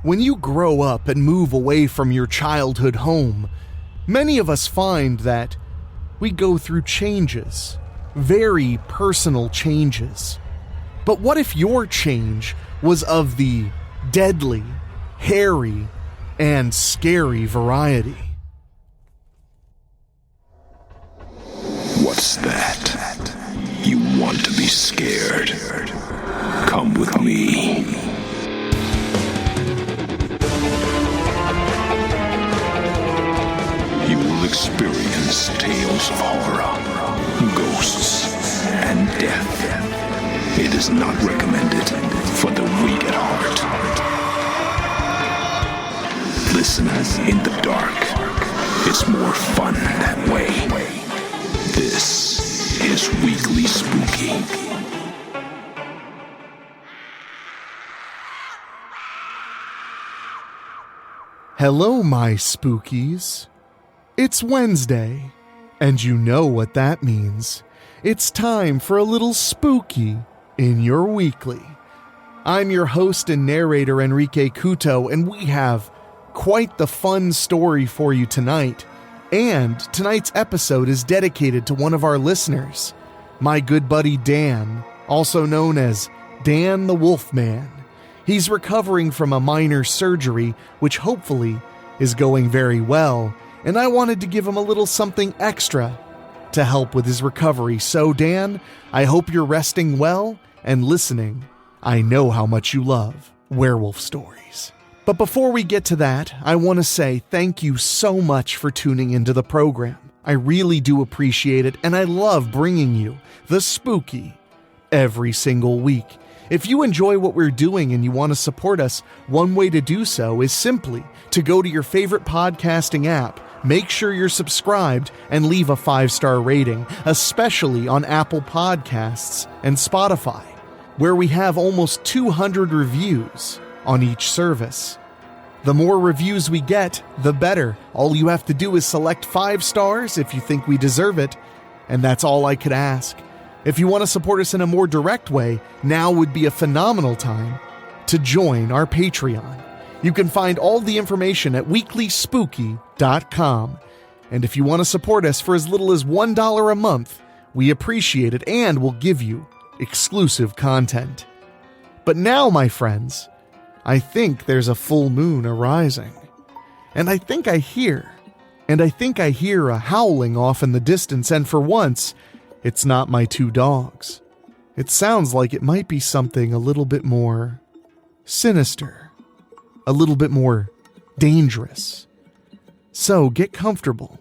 When you grow up and move away from your childhood home, many of us find that we go through changes, very personal changes. But what if your change was of the deadly, hairy, and scary variety? What's that? You want to be scared? Come with me. You will experience tales of horror, ghosts, and death. It is not recommended for the weak at heart. Listen in the dark. It's more fun that way. This is Weekly Spooky. Hello, my spookies. It's Wednesday, and you know what that means. It's time for a little spooky in your weekly. I'm your host and narrator, Enrique Couto, and we have quite the fun story for you tonight. And tonight's episode is dedicated to one of our listeners, my good buddy Dan, also known as Dan the Wolfman. He's recovering from a minor surgery, which hopefully is going very well, and I wanted to give him a little something extra to help with his recovery. So Dan, I hope you're resting well and listening. I know how much you love werewolf stories. But before we get to that, I want to say thank you so much for tuning into the program. I really do appreciate it, and I love bringing you the spooky every single week. If you enjoy what we're doing and you want to support us, one way to do so is simply to go to your favorite podcasting app, make sure you're subscribed, and leave a 5-star rating, especially on Apple Podcasts and Spotify, where we have almost 200 reviews on each service. The more reviews we get, the better. All you have to do is select 5 stars if you think we deserve it, and that's all I could ask. If you want to support us in a more direct way, now would be a phenomenal time to join our Patreon. You can find all the information at weeklyspooky.com. And if you want to support us for as little as $1 a month, we appreciate it and will give you exclusive content. But now, my friends, I think there's a full moon arising. And I think I hear a howling off in the distance, and for once, it's not my 2 dogs. It sounds like it might be something a little bit more sinister, a little bit more dangerous. So get comfortable,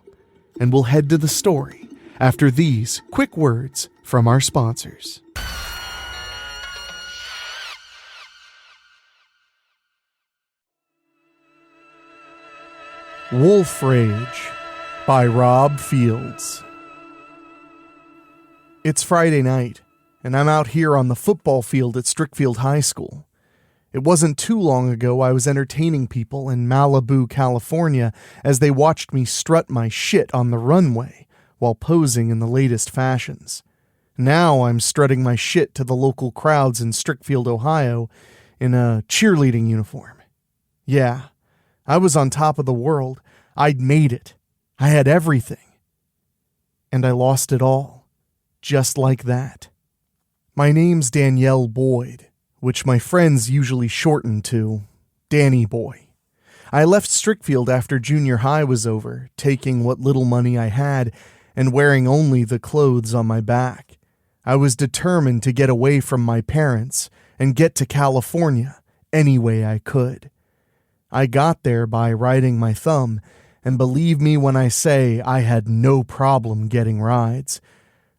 and we'll head to the story after these quick words from our sponsors. Wolf Rage by Rob Fields. It's Friday night, and I'm out here on the football field at Strickfield High School. It wasn't too long ago I was entertaining people in Malibu, California, as they watched me strut my shit on the runway while posing in the latest fashions. Now I'm strutting my shit to the local crowds in Strickfield, Ohio, in a cheerleading uniform. Yeah, I was on top of the world. I'd made it. I had everything. And I lost it all. Just like that. My name's Danielle Boyd, which my friends usually shorten to Danny Boy. I left Strickfield after junior high was over, taking what little money I had and wearing only the clothes on my back. I was determined to get away from my parents and get to California any way I could. I got there by riding my thumb, and believe me when I say I had no problem getting rides.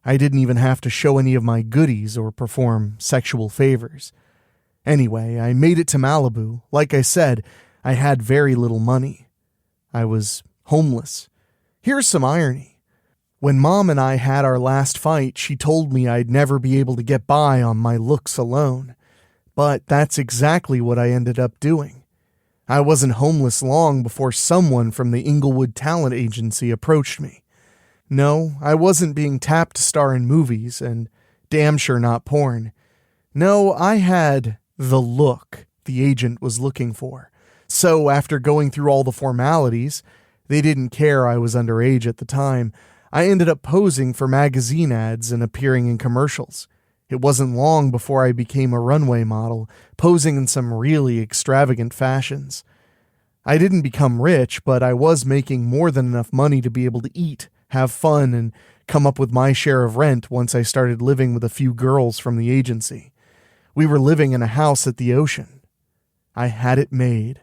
I didn't even have to show any of my goodies or perform sexual favors. Anyway, I made it to Malibu. Like I said, I had very little money. I was homeless. Here's some irony. When Mom and I had our last fight, she told me I'd never be able to get by on my looks alone. But that's exactly what I ended up doing. I wasn't homeless long before someone from the Inglewood Talent Agency approached me. No, I wasn't being tapped to star in movies, and damn sure not porn. No, I had the look the agent was looking for. So after going through all the formalities, they didn't care I was underage at the time, I ended up posing for magazine ads and appearing in commercials. It wasn't long before I became a runway model, posing in some really extravagant fashions. I didn't become rich, but I was making more than enough money to be able to eat, have fun, and come up with my share of rent once I started living with a few girls from the agency. We were living in a house at the ocean. I had it made.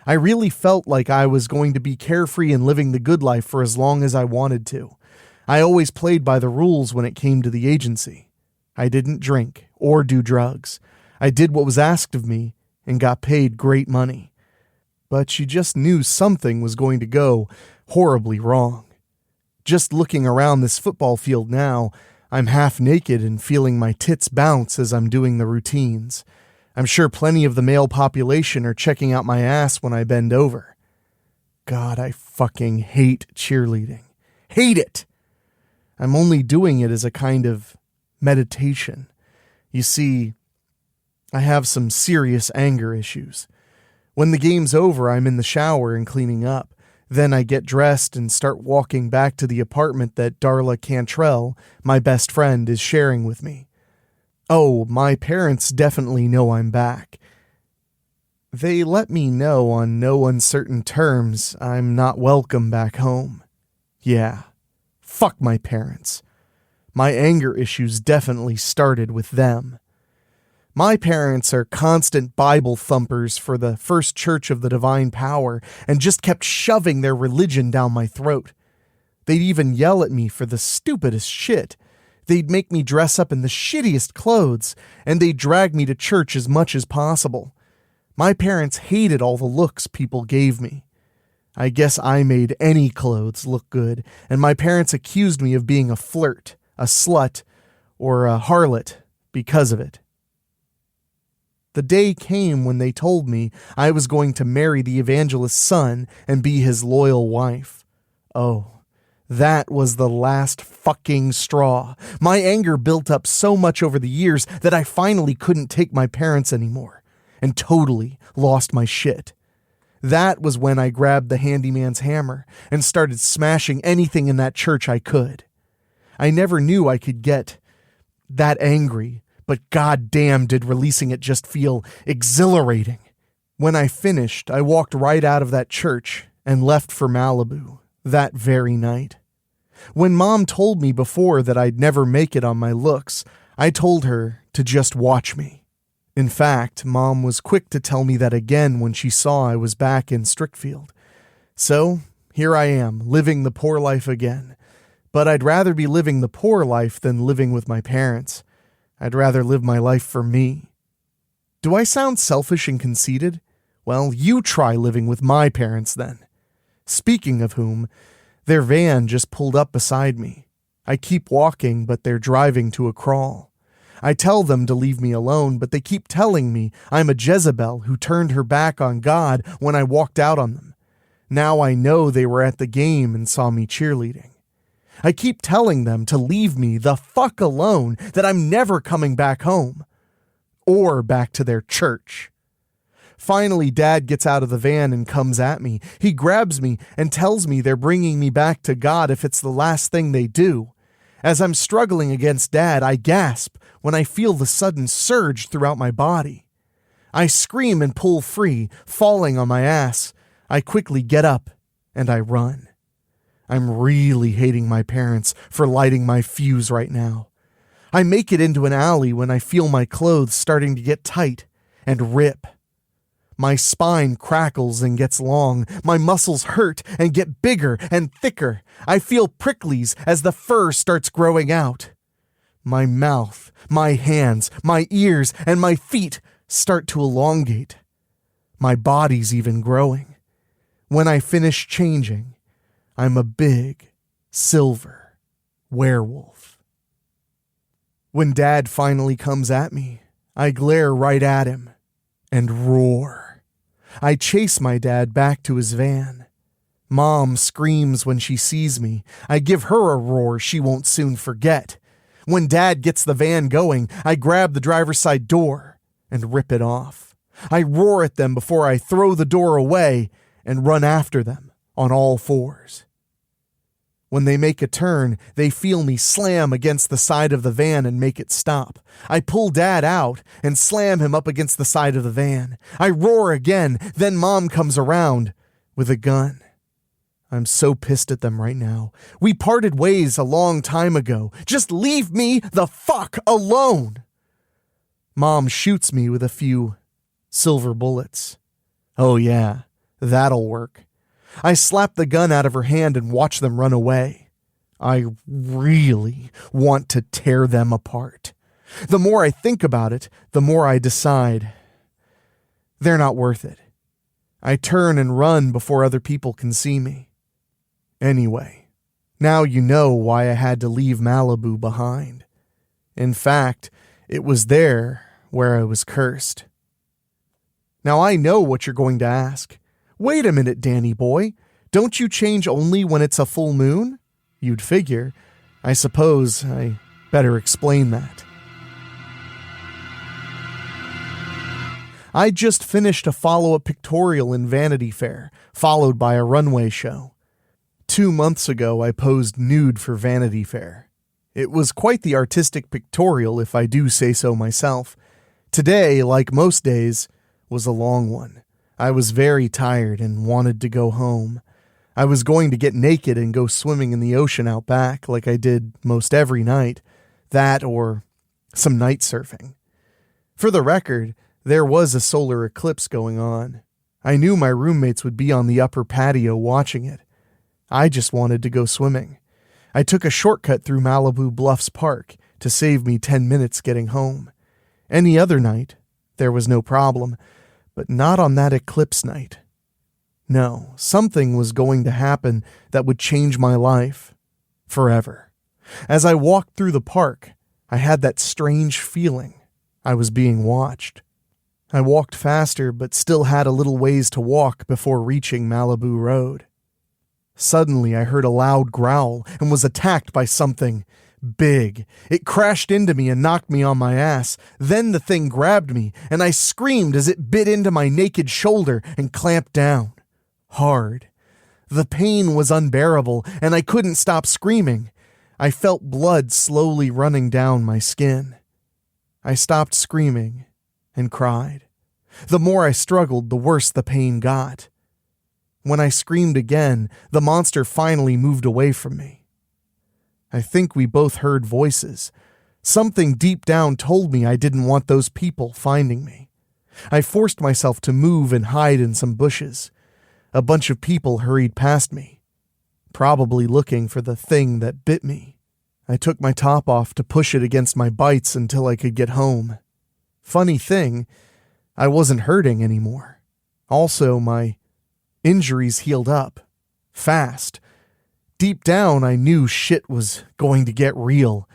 I really felt like I was going to be carefree and living the good life for as long as I wanted to. I always played by the rules when it came to the agency. I didn't drink or do drugs. I did what was asked of me and got paid great money. But she just knew something was going to go horribly wrong. Just looking around this football field now, I'm half naked and feeling my tits bounce as I'm doing the routines. I'm sure plenty of the male population are checking out my ass when I bend over. God, I fucking hate cheerleading. Hate it! I'm only doing it as a kind of meditation. You see, I have some serious anger issues. When the game's over, I'm in the shower and cleaning up. Then I get dressed and start walking back to the apartment that Darla Cantrell, my best friend, is sharing with me. Oh, my parents definitely know I'm back. They let me know on no uncertain terms I'm not welcome back home. Yeah, fuck my parents. My anger issues definitely started with them. My parents are constant Bible thumpers for the First Church of the Divine Power and just kept shoving their religion down my throat. They'd even yell at me for the stupidest shit. They'd make me dress up in the shittiest clothes, and they'd drag me to church as much as possible. My parents hated all the looks people gave me. I guess I made any clothes look good, and my parents accused me of being a flirt, a slut, or a harlot because of it. The day came when they told me I was going to marry the evangelist's son and be his loyal wife. Oh, that was the last fucking straw. My anger built up so much over the years that I finally couldn't take my parents anymore and totally lost my shit. That was when I grabbed the handyman's hammer and started smashing anything in that church I could. I never knew I could get that angry, but goddamn did releasing it just feel exhilarating. When I finished, I walked right out of that church and left for Malibu that very night. When Mom told me before that I'd never make it on my looks, I told her to just watch me. In fact, Mom was quick to tell me that again when she saw I was back in Strickfield. So, here I am, living the poor life again. But I'd rather be living the poor life than living with my parents. I'd rather live my life for me. Do I sound selfish and conceited? Well, you try living with my parents then. Speaking of whom, their van just pulled up beside me. I keep walking, but they're driving to a crawl. I tell them to leave me alone, but they keep telling me I'm a Jezebel who turned her back on God when I walked out on them. Now I know they were at the game and saw me cheerleading. I keep telling them to leave me the fuck alone, that I'm never coming back home. Or back to their church. Finally, Dad gets out of the van and comes at me. He grabs me and tells me they're bringing me back to God if it's the last thing they do. As I'm struggling against Dad, I gasp when I feel the sudden surge throughout my body. I scream and pull free, falling on my ass. I quickly get up and I run. I'm really hating my parents for lighting my fuse right now. I make it into an alley when I feel my clothes starting to get tight and rip. My spine crackles and gets long. My muscles hurt and get bigger and thicker. I feel pricklies as the fur starts growing out. My mouth, my hands, my ears, and my feet start to elongate. My body's even growing. When I finish changing, I'm a big, silver werewolf. When Dad finally comes at me, I glare right at him and roar. I chase my dad back to his van. Mom screams when she sees me. I give her a roar she won't soon forget. When Dad gets the van going, I grab the driver's side door and rip it off. I roar at them before I throw the door away and run after them on all fours. When they make a turn, they feel me slam against the side of the van and make it stop. I pull Dad out and slam him up against the side of the van. I roar again, then Mom comes around with a gun. I'm so pissed at them right now. We parted ways a long time ago. Just leave me the fuck alone. Mom shoots me with a few silver bullets. Oh yeah, that'll work. I slap the gun out of her hand and watch them run away. I really want to tear them apart. The more I think about it, the more I decide they're not worth it. I turn and run before other people can see me. Anyway, now you know why I had to leave Malibu behind. In fact, it was there where I was cursed. Now I know what you're going to ask. Wait a minute, Danny boy. Don't you change only when it's a full moon? You'd figure. I suppose I better explain that. I just finished a follow-up pictorial in Vanity Fair, followed by a runway show. 2 months ago, I posed nude for Vanity Fair. It was quite the artistic pictorial, if I do say so myself. Today, like most days, was a long one. I was very tired and wanted to go home. I was going to get naked and go swimming in the ocean out back like I did most every night. That or some night surfing. For the record, there was a solar eclipse going on. I knew my roommates would be on the upper patio watching it. I just wanted to go swimming. I took a shortcut through Malibu Bluffs Park to save me 10 minutes getting home. Any other night, there was no problem. But not on that eclipse night. No, something was going to happen that would change my life forever. As I walked through the park, I had that strange feeling I was being watched. I walked faster, but still had a little ways to walk before reaching Malibu Road. Suddenly, I heard a loud growl and was attacked by something big. It crashed into me and knocked me on my ass. Then the thing grabbed me, and I screamed as it bit into my naked shoulder and clamped down. Hard. The pain was unbearable, and I couldn't stop screaming. I felt blood slowly running down my skin. I stopped screaming and cried. The more I struggled, the worse the pain got. When I screamed again, the monster finally moved away from me. I think we both heard voices. Something deep down told me I didn't want those people finding me. I forced myself to move and hide in some bushes. A bunch of people hurried past me, probably looking for the thing that bit me. I took my top off to push it against my bites until I could get home. Funny thing, I wasn't hurting anymore. Also, my injuries healed up. Fast. Deep down, I knew shit was going to get real.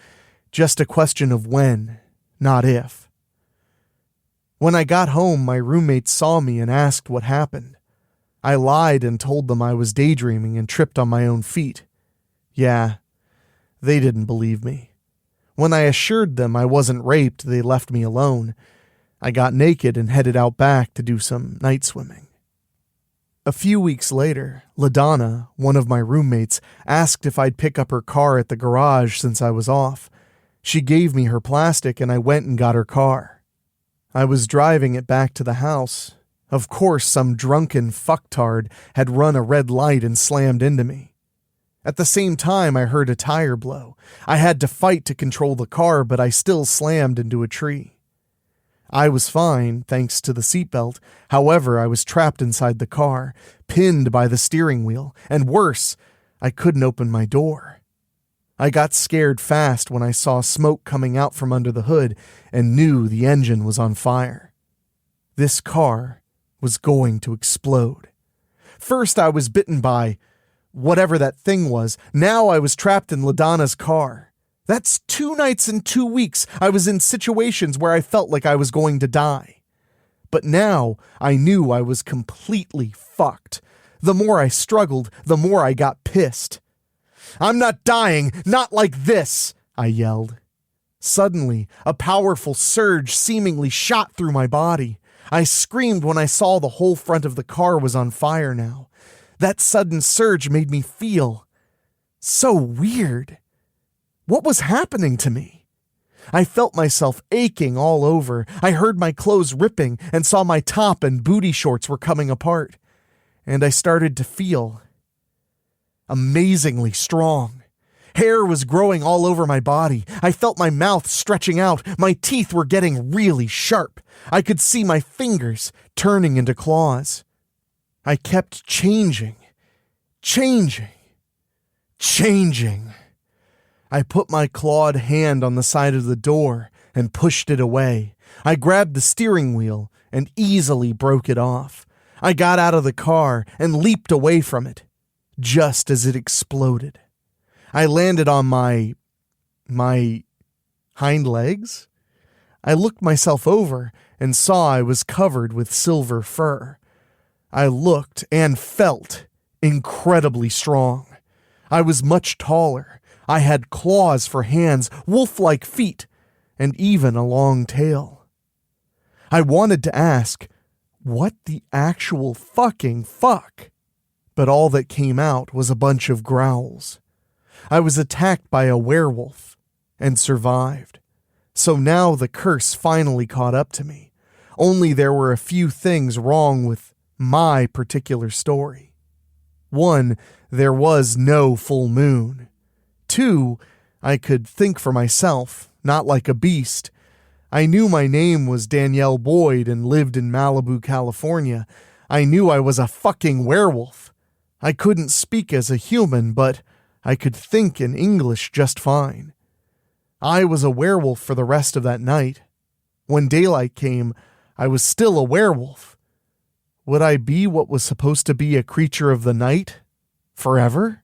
Just a question of when, not if. When I got home, my roommates saw me and asked what happened. I lied and told them I was daydreaming and tripped on my own feet. Yeah, they didn't believe me. When I assured them I wasn't raped, they left me alone. I got naked and headed out back to do some night swimming. A few weeks later, LaDonna, one of my roommates, asked if I'd pick up her car at the garage since I was off. She gave me her plastic and I went and got her car. I was driving it back to the house. Of course, some drunken fucktard had run a red light and slammed into me. At the same time, I heard a tire blow. I had to fight to control the car, but I still slammed into a tree. I was fine, thanks to the seatbelt. However, I was trapped inside the car, pinned by the steering wheel, and worse, I couldn't open my door. I got scared fast when I saw smoke coming out from under the hood and knew the engine was on fire. This car was going to explode. First, I was bitten by whatever that thing was. Now I was trapped in LaDonna's car. That's 2 nights and 2 weeks I was in situations where I felt like I was going to die. But now I knew I was completely fucked. The more I struggled, the more I got pissed. "I'm not dying, not like this," I yelled. Suddenly, a powerful surge seemingly shot through my body. I screamed when I saw the whole front of the car was on fire now. That sudden surge made me feel so weird. What was happening to me? I felt myself aching all over. I heard my clothes ripping and saw my top and booty shorts were coming apart. And I started to feel amazingly strong. Hair was growing all over my body. I felt my mouth stretching out. My teeth were getting really sharp. I could see my fingers turning into claws. I kept changing. I put my clawed hand on the side of the door and pushed it away. I grabbed the steering wheel and easily broke it off. I got out of the car and leaped away from it, just as it exploded. I landed on my hind legs. I looked myself over and saw I was covered with silver fur. I looked and felt incredibly strong. I was much taller. I had claws for hands, wolf-like feet, and even a long tail. I wanted to ask, what the actual fucking fuck? But all that came out was a bunch of growls. I was attacked by a werewolf and survived. So now the curse finally caught up to me. Only there were a few things wrong with my particular story. 1, there was no full moon. 2, I could think for myself, not like a beast. I knew my name was Danielle Boyd and lived in Malibu, California. I knew I was a fucking werewolf. I couldn't speak as a human, but I could think in English just fine. I was a werewolf for the rest of that night. When daylight came, I was still a werewolf. Would I be what was supposed to be a creature of the night? Forever?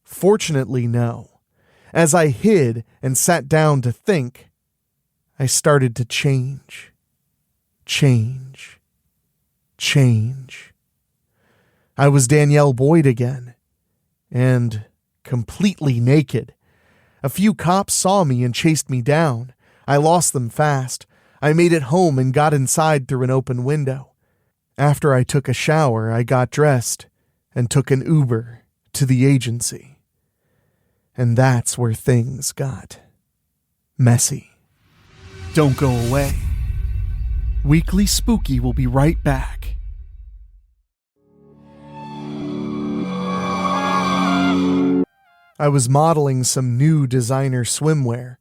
Fortunately, no. As I hid and sat down to think, I started to change. I was Danielle Boyd again, and completely naked. A few cops saw me and chased me down. I lost them fast. I made it home and got inside through an open window. After I took a shower, I got dressed and took an Uber to the agency. And that's where things got messy. Don't go away. Weekly Spooky will be right back. I was modeling some new designer swimwear.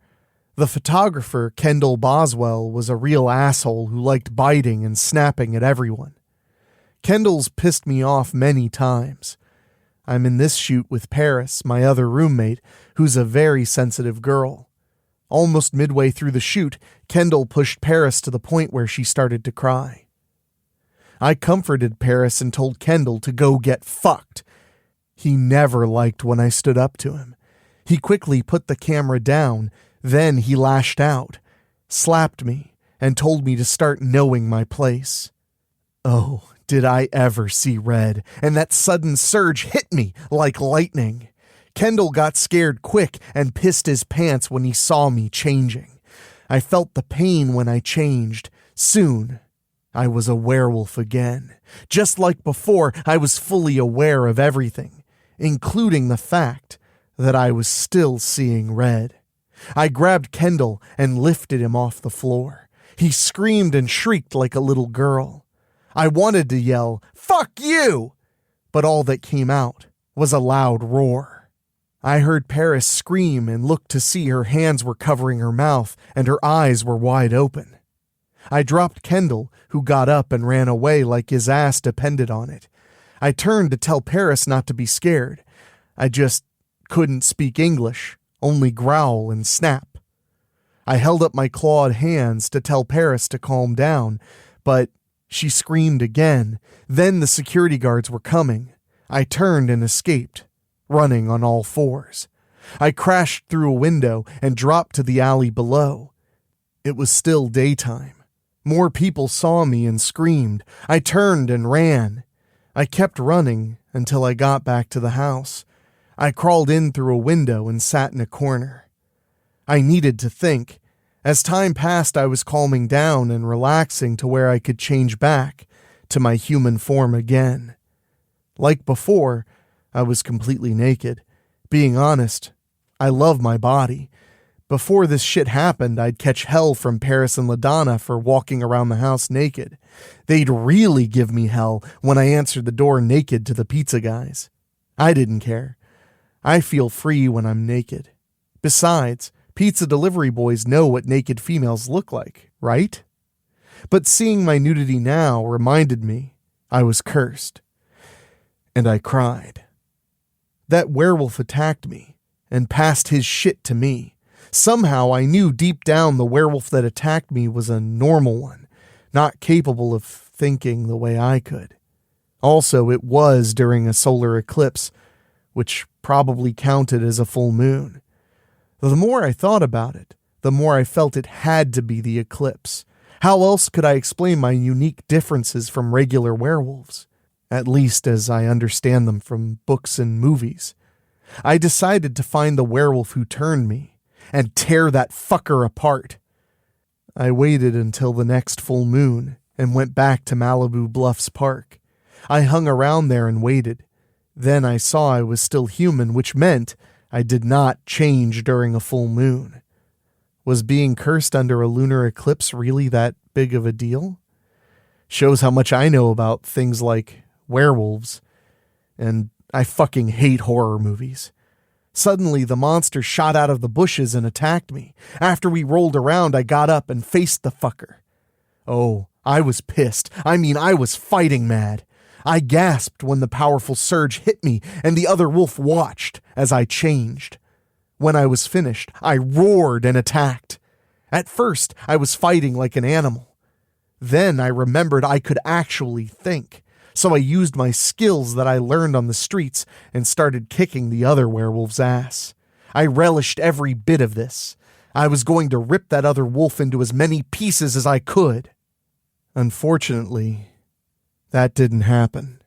The photographer, Kendall Boswell, was a real asshole who liked biting and snapping at everyone. Kendall's pissed me off many times. I'm in this shoot with Paris, my other roommate, who's a very sensitive girl. Almost midway through the shoot, Kendall pushed Paris to the point where she started to cry. I comforted Paris and told Kendall to go get fucked. He never liked when I stood up to him. He quickly put the camera down, then he lashed out, slapped me, and told me to start knowing my place. Oh, did I ever see red, and that sudden surge hit me like lightning. Kendall got scared quick and pissed his pants when he saw me changing. I felt the pain when I changed. Soon, I was a werewolf again. Just like before, I was fully aware of everything, including the fact that I was still seeing red. I grabbed Kendall and lifted him off the floor. He screamed and shrieked like a little girl. I wanted to yell, "Fuck you!" but all that came out was a loud roar. I heard Paris scream and looked to see her hands were covering her mouth and her eyes were wide open. I dropped Kendall, who got up and ran away like his ass depended on it. I turned to tell Paris not to be scared. I just couldn't speak English, only growl and snap. I held up my clawed hands to tell Paris to calm down, but she screamed again. Then the security guards were coming. I turned and escaped, running on all fours. I crashed through a window and dropped to the alley below. It was still daytime. More people saw me and screamed. I turned and ran. I kept running until I got back to the house. I crawled in through a window and sat in a corner. I needed to think, As time passed, I was calming down and relaxing to where I could change back to my human form again. Like before, I was completely naked. Being honest, I love my body. Before this shit happened, I'd catch hell from Paris and LaDonna for walking around the house naked. They'd really give me hell when I answered the door naked to the pizza guys. I didn't care. I feel free when I'm naked. Besides, pizza delivery boys know what naked females look like, right? But seeing my nudity now reminded me I was cursed. And I cried. That werewolf attacked me and passed his shit to me. Somehow I knew deep down the werewolf that attacked me was a normal one, not capable of thinking the way I could. Also, it was during a solar eclipse, which probably counted as a full moon. The more I thought about it, the more I felt it had to be the eclipse. How else could I explain my unique differences from regular werewolves? At least as I understand them from books and movies. I decided to find the werewolf who turned me and tear that fucker apart. I waited until the next full moon and went back to Malibu Bluffs Park. I hung around there and waited. Then I saw I was still human, which meant I did not change during a full moon. Was being cursed under a lunar eclipse really that big of a deal? Shows how much I know about things like werewolves. And I fucking hate horror movies. Suddenly, the monster shot out of the bushes and attacked me. After we rolled around, I got up and faced the fucker. Oh, I was pissed. I was fighting mad. I gasped when the powerful surge hit me, and the other wolf watched as I changed. When I was finished, I roared and attacked. At first, I was fighting like an animal. Then I remembered I could actually think. So I used my skills that I learned on the streets and started kicking the other werewolf's ass. I relished every bit of this. I was going to rip that other wolf into as many pieces as I could. Unfortunately, that didn't happen.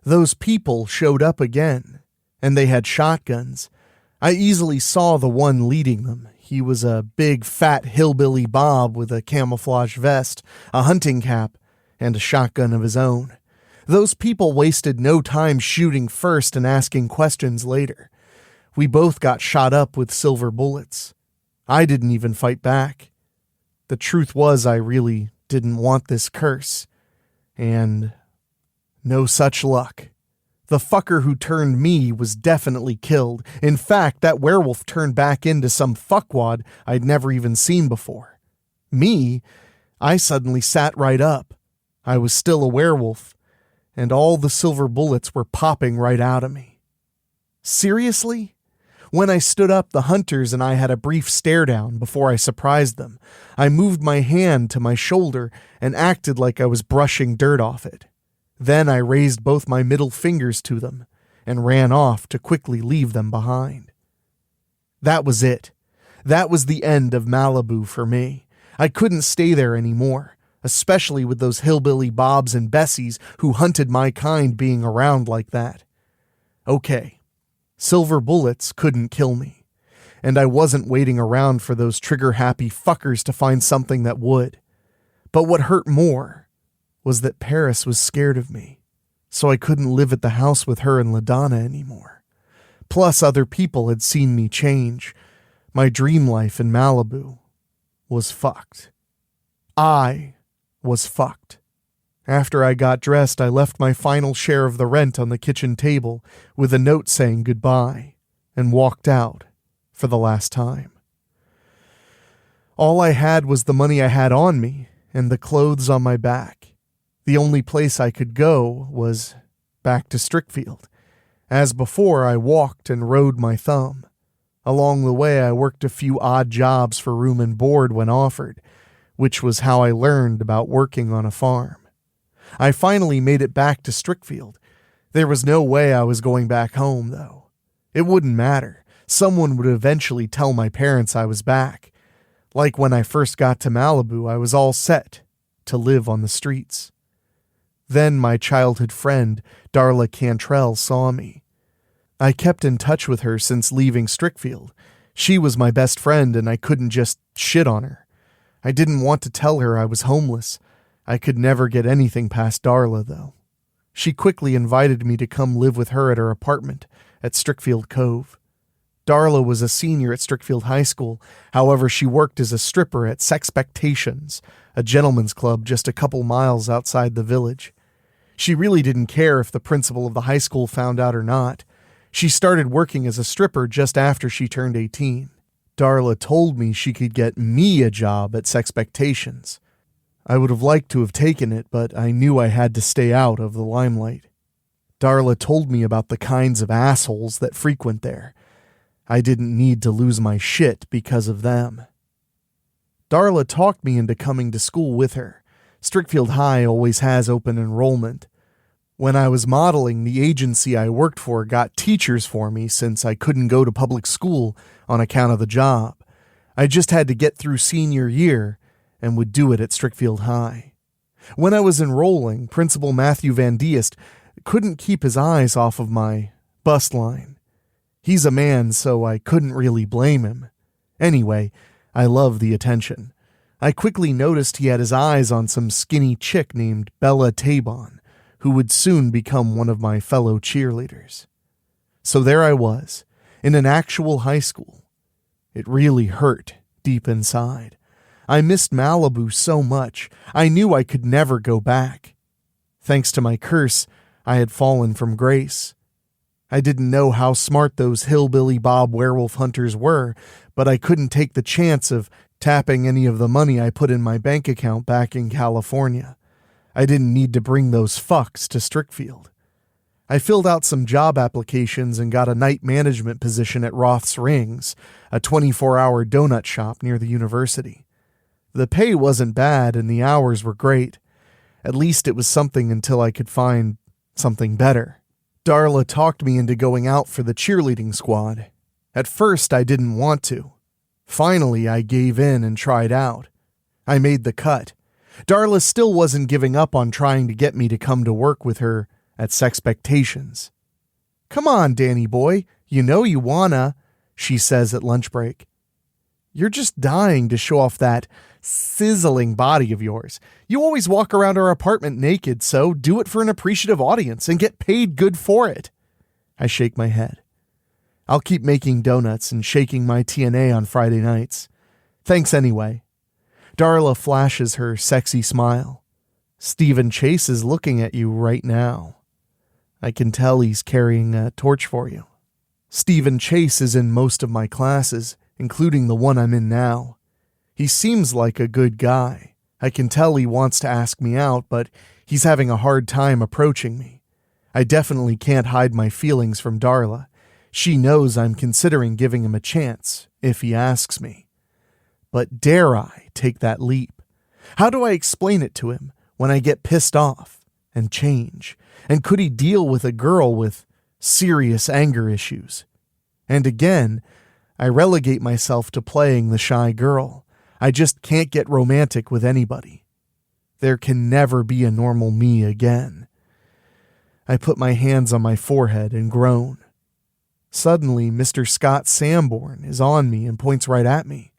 Those people showed up again, and they had shotguns. I easily saw the one leading them. He was a big, fat hillbilly Bob with a camouflage vest, a hunting cap, and a shotgun of his own. Those people wasted no time shooting first and asking questions later. We both got shot up with silver bullets. I didn't even fight back. The truth was I really didn't want this curse. And no such luck. The fucker who turned me was definitely killed. In fact, that werewolf turned back into some fuckwad I'd never even seen before. Me, I suddenly sat right up. I was still a werewolf, and all the silver bullets were popping right out of me. Seriously? When I stood up, the hunters and I had a brief stare down before I surprised them. I moved my hand to my shoulder and acted like I was brushing dirt off it. Then I raised both my middle fingers to them and ran off to quickly leave them behind. That was it. That was the end of Malibu for me. I couldn't stay there anymore. Especially with those hillbilly Bobs and Bessies who hunted my kind being around like that. Okay, silver bullets couldn't kill me, and I wasn't waiting around for those trigger-happy fuckers to find something that would. But what hurt more was that Paris was scared of me, so I couldn't live at the house with her and LaDonna anymore. Plus, other people had seen me change. My dream life in Malibu was fucked. I was fucked. After I got dressed, I left my final share of the rent on the kitchen table with a note saying goodbye and walked out for the last time. All I had was the money I had on me and the clothes on my back. The only place I could go was back to Strickfield. As before, I walked and rode my thumb. Along the way, I worked a few odd jobs for room and board when offered, which was how I learned about working on a farm. I finally made it back to Strickfield. There was no way I was going back home, though. It wouldn't matter. Someone would eventually tell my parents I was back. Like when I first got to Malibu, I was all set to live on the streets. Then my childhood friend, Darla Cantrell, saw me. I kept in touch with her since leaving Strickfield. She was my best friend and I couldn't just shit on her. I didn't want to tell her I was homeless. I could never get anything past Darla, though. She quickly invited me to come live with her at her apartment at Strickfield Cove. Darla was a senior at Strickfield High School. However, she worked as a stripper at Sexpectations, a gentleman's club just a couple miles outside the village. She really didn't care if the principal of the high school found out or not. She started working as a stripper just after she turned 18. Darla told me she could get me a job at Sexpectations. I would have liked to have taken it, but I knew I had to stay out of the limelight. Darla told me about the kinds of assholes that frequent there. I didn't need to lose my shit because of them. Darla talked me into coming to school with her. Strickfield High always has open enrollment. When I was modeling, the agency I worked for got teachers for me since I couldn't go to public school on account of the job. I just had to get through senior year and would do it at Strickfield High. When I was enrolling, Principal Matthew Van Diest couldn't keep his eyes off of my bust line. He's a man, so I couldn't really blame him. Anyway, I loved the attention. I quickly noticed he had his eyes on some skinny chick named Bella Tabon, who would soon become one of my fellow cheerleaders. So there I was, in an actual high school. It really hurt deep inside. I missed Malibu so much, I knew I could never go back. Thanks to my curse, I had fallen from grace. I didn't know how smart those hillbilly Bob werewolf hunters were, but I couldn't take the chance of tapping any of the money I put in my bank account back in California. I didn't need to bring those fucks to Strickfield. I filled out some job applications and got a night management position at Roth's Rings, a 24-hour donut shop near the university. The pay wasn't bad and the hours were great. At least it was something until I could find something better. Darla talked me into going out for the cheerleading squad. At first, I didn't want to. Finally, I gave in and tried out. I made the cut. Darla still wasn't giving up on trying to get me to come to work with her at Sexpectations. "Come on, Danny boy, you know you wanna," she says at lunch break. "You're just dying to show off that sizzling body of yours. You always walk around our apartment naked, so do it for an appreciative audience and get paid good for it." I shake my head. I'll keep making donuts and shaking my TNA on Friday nights. Thanks anyway. Darla flashes her sexy smile. "Stephen Chase is looking at you right now. I can tell he's carrying a torch for you." Stephen Chase is in most of my classes, including the one I'm in now. He seems like a good guy. I can tell he wants to ask me out, but he's having a hard time approaching me. I definitely can't hide my feelings from Darla. She knows I'm considering giving him a chance, if he asks me. But dare I take that leap? How do I explain it to him when I get pissed off and change? And could he deal with a girl with serious anger issues? And again, I relegate myself to playing the shy girl. I just can't get romantic with anybody. There can never be a normal me again. I put my hands on my forehead and groan. Suddenly, Mr. Scott Sanborn is on me and points right at me.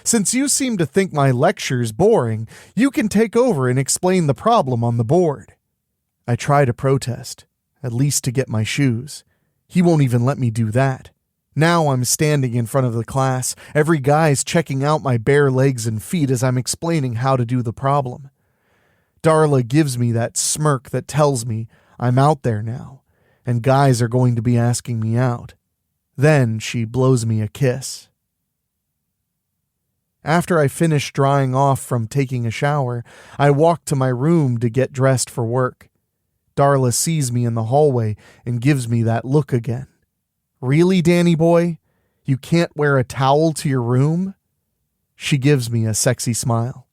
"Since you seem to think my lecture's boring, you can take over and explain the problem on the board." I try to protest, at least to get my shoes. He won't even let me do that. Now I'm standing in front of the class. Every guy's checking out my bare legs and feet as I'm explaining how to do the problem. Darla gives me that smirk that tells me I'm out there now, and guys are going to be asking me out. Then she blows me a kiss. After I finish drying off from taking a shower, I walk to my room to get dressed for work. Darla sees me in the hallway and gives me that look again. "Really, Danny boy? You can't wear a towel to your room?" She gives me a sexy smile.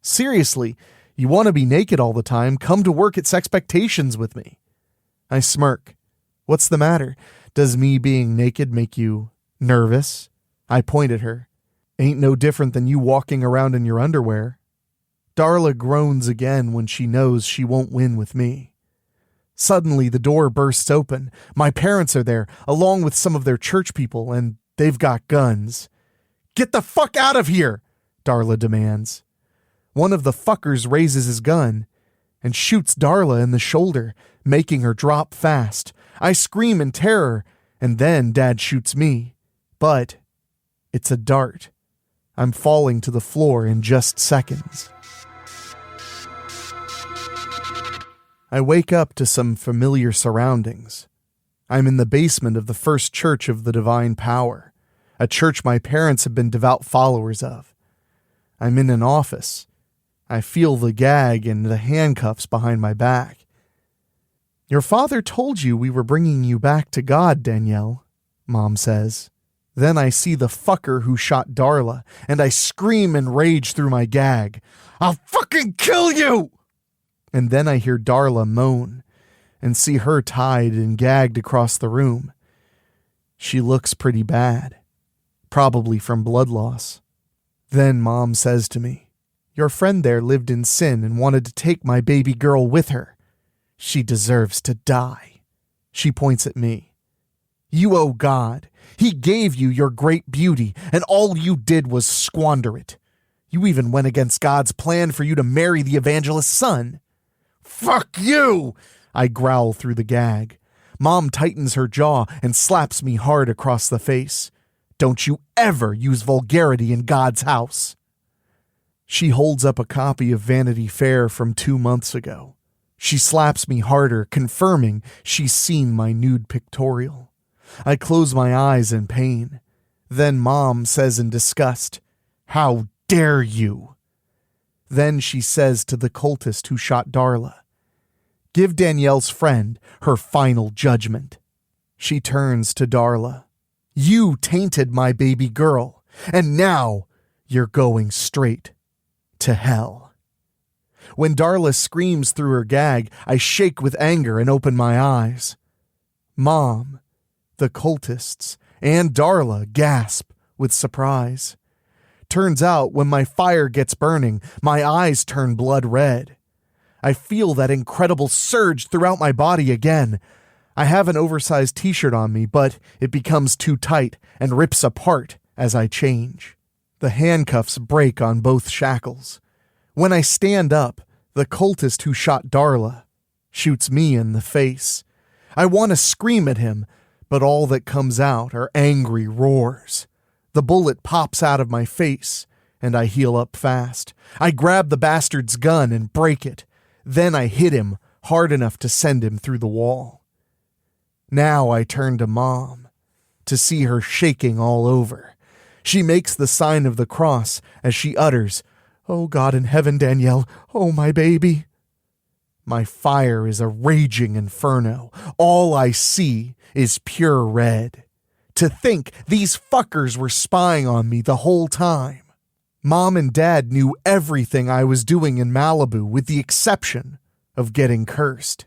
"Seriously, you want to be naked all the time? Come to work at Sexpectations with me." I smirk. "What's the matter? Does me being naked make you nervous?" I point at her. "Ain't no different than you walking around in your underwear." Darla groans again when she knows she won't win with me. Suddenly, the door bursts open. My parents are there, along with some of their church people, and They've got guns. Get the fuck out of here, Darla demands. One of the fuckers raises his gun and shoots Darla in the shoulder, making her drop fast. I scream in terror, and then Dad shoots me. But it's a dart. I'm falling to the floor in just seconds. I wake up to some familiar surroundings. I'm in the basement of the First Church of the Divine Power, a church my parents have been devout followers of. I'm in an office. I feel the gag and the handcuffs behind my back. Your father told you we were bringing you back to God, Danielle, Mom says. Then I see the fucker who shot Darla, and I scream in rage through my gag. I'll fucking kill you! And then I hear Darla moan and see her tied and gagged across the room. She looks pretty bad, probably from blood loss. Then Mom says to me, your friend there lived in sin and wanted to take my baby girl with her. She deserves to die. She points at me. You owe God. He gave you your great beauty, and all you did was squander it. You even went against God's plan for you to marry the evangelist's son. Fuck you! I growl through the gag. Mom tightens her jaw and slaps me hard across the face. Don't you ever use vulgarity in God's house. She holds up a copy of Vanity Fair from 2 months ago. She slaps me harder, confirming she's seen my nude pictorial. I close my eyes in pain. Then Mom says in disgust, how dare you? Then she says to the cultist who shot Darla, give Danielle's friend her final judgment. She turns to Darla. You tainted my baby girl, and now you're going straight to hell. When Darla screams through her gag, I shake with anger and open my eyes. Mom, the cultists, and Darla gasp with surprise. Turns out when my fire gets burning, my eyes turn blood red. I feel that incredible surge throughout my body again. I have an oversized t-shirt on me, but it becomes too tight and rips apart as I change. The handcuffs break on both shackles. When I stand up, the cultist who shot Darla shoots me in the face. I want to scream at him, but all that comes out are angry roars. The bullet pops out of my face, and I heal up fast. I grab the bastard's gun and break it. Then I hit him hard enough to send him through the wall. Now I turn to Mom, to see her shaking all over. She makes the sign of the cross as she utters, "Oh God in heaven, Danielle, oh my baby." My fire is a raging inferno. All I see is pure red. To think these fuckers were spying on me the whole time. Mom and Dad knew everything I was doing in Malibu with the exception of getting cursed.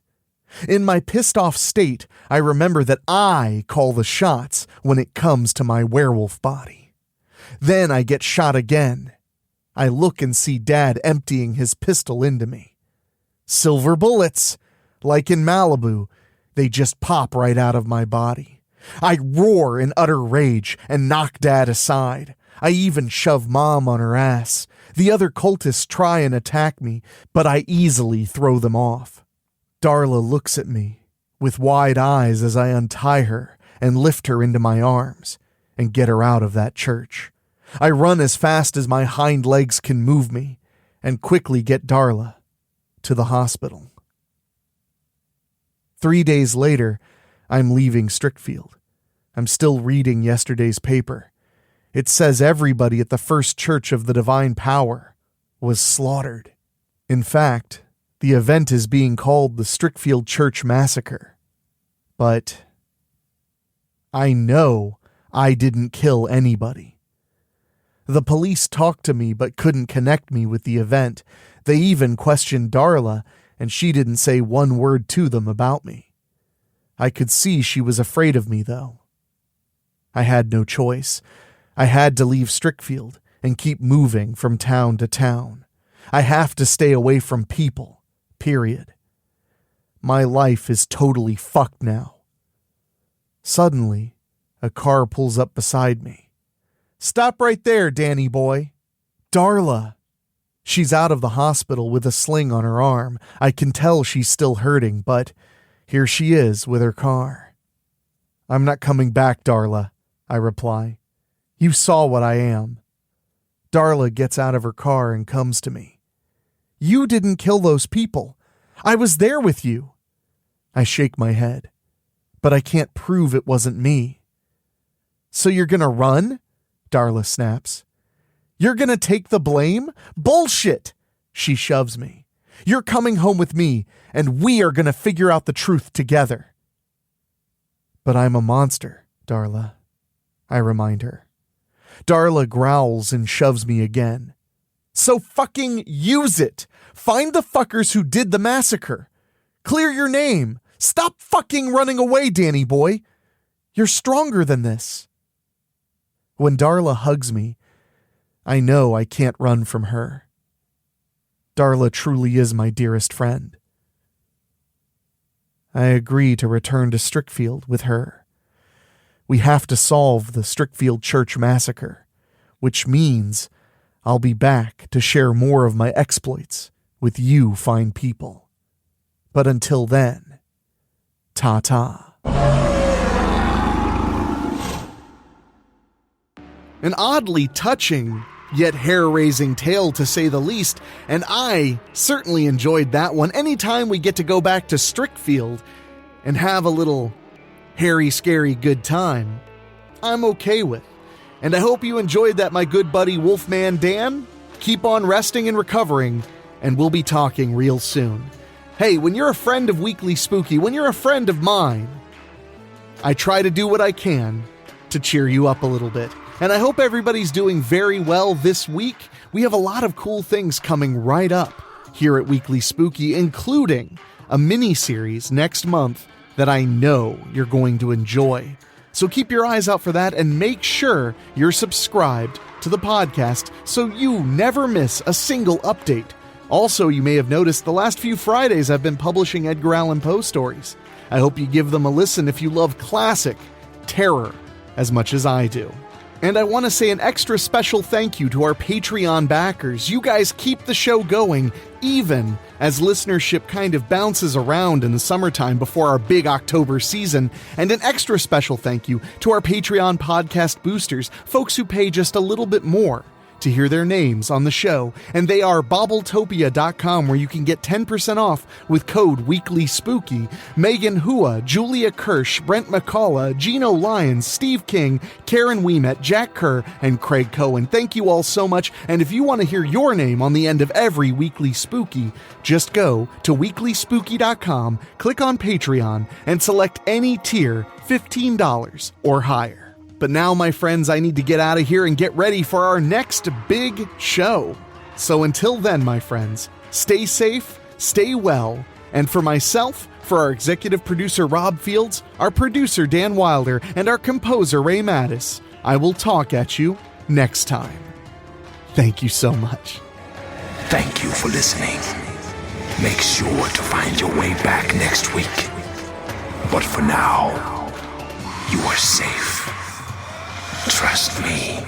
In my pissed off state, I remember that I call the shots when it comes to my werewolf body. Then I get shot again. I look and see Dad emptying his pistol into me. Silver bullets. Like in Malibu, they just pop right out of my body. I roar in utter rage and knock Dad aside. I even shove Mom on her ass. The other cultists try and attack me, but I easily throw them off. Darla looks at me with wide eyes as I untie her and lift her into my arms and get her out of that church. I run as fast as my hind legs can move me and quickly get Darla to the hospital. 3 days later, I'm leaving Strickfield. I'm still reading yesterday's paper. It says everybody at the First Church of the Divine Power was slaughtered. In fact, the event is being called the Strickfield Church Massacre. But I know I didn't kill anybody. The police talked to me but couldn't connect me with the event. They even questioned Darla, and she didn't say one word to them about me. I could see she was afraid of me, though. I had no choice. I had to leave Strickfield and keep moving from town to town. I have to stay away from people, period. My life is totally fucked now. Suddenly, A car pulls up beside me. "Stop right there, Danny boy." Darla. She's out of the hospital with a sling on her arm. I can tell she's still hurting, but here she is with her car. "I'm not coming back, Darla," I reply. "You saw what I am." Darla gets out of her car and comes to me. "You didn't kill those people. I was there with you." I shake my head, but I can't prove it wasn't me. "So you're gonna run?" Darla snaps. "You're gonna take the blame? Bullshit!" She shoves me. "You're coming home with me, and we are gonna figure out the truth together." "But I'm a monster, Darla," I remind her. Darla growls and shoves me again. "So fucking use it! Find the fuckers who did the massacre! Clear your name! Stop fucking running away, Danny boy! You're stronger than this." When Darla hugs me, I know I can't run from her. Darla truly is my dearest friend. I agree to return to Strickfield with her. We have to solve the Strickfield Church massacre, which means I'll be back to share more of my exploits with you fine people. But until then, ta-ta. An oddly touching, yet hair-raising tale to say the least, and I certainly enjoyed that one. Anytime we get to go back to Strickfield and have a little hairy, scary good time, I'm okay with. And I hope you enjoyed that, my good buddy Wolfman Dan. Keep on resting and recovering, and we'll be talking real soon. Hey, when you're a friend of Weekly Spooky, when you're a friend of mine, I try to do what I can to cheer you up a little bit. And I hope everybody's doing very well this week. We have a lot of cool things coming right up here at Weekly Spooky, including a mini-series next month that I know you're going to enjoy. So keep your eyes out for that and make sure you're subscribed to the podcast so you never miss a single update. Also, you may have noticed the last few Fridays I've been publishing Edgar Allan Poe stories. I hope you give them a listen if you love classic terror as much as I do. And I want to say an extra special thank you to our Patreon backers. You guys keep the show going, even as listenership kind of bounces around in the summertime before our big October season. And an extra special thank you to our Patreon podcast boosters, folks who pay just a little bit more to hear their names on the show, and they are Bobbletopia.com, where you can get 10% off with code WeeklySpooky, Megan Hua, Julia Kirsch, Brent McCullough, Gino Lyons, Steve King, Karen Weemet, Jack Kerr, and Craig Cohen. Thank you all so much, and if you want to hear your name on the end of every Weekly Spooky, just go to weeklyspooky.com, click on Patreon, and select any tier, $15 or higher. But now, my friends, I need to get out of here and get ready for our next big show. So until then, my friends, stay safe, stay well, and for myself, for our executive producer Rob Fields, our producer Dan Wilder, and our composer Ray Mattis, I will talk at you next time. Thank you so much. Thank you for listening. Make sure to find your way back next week. But for now, you are safe. Trust me.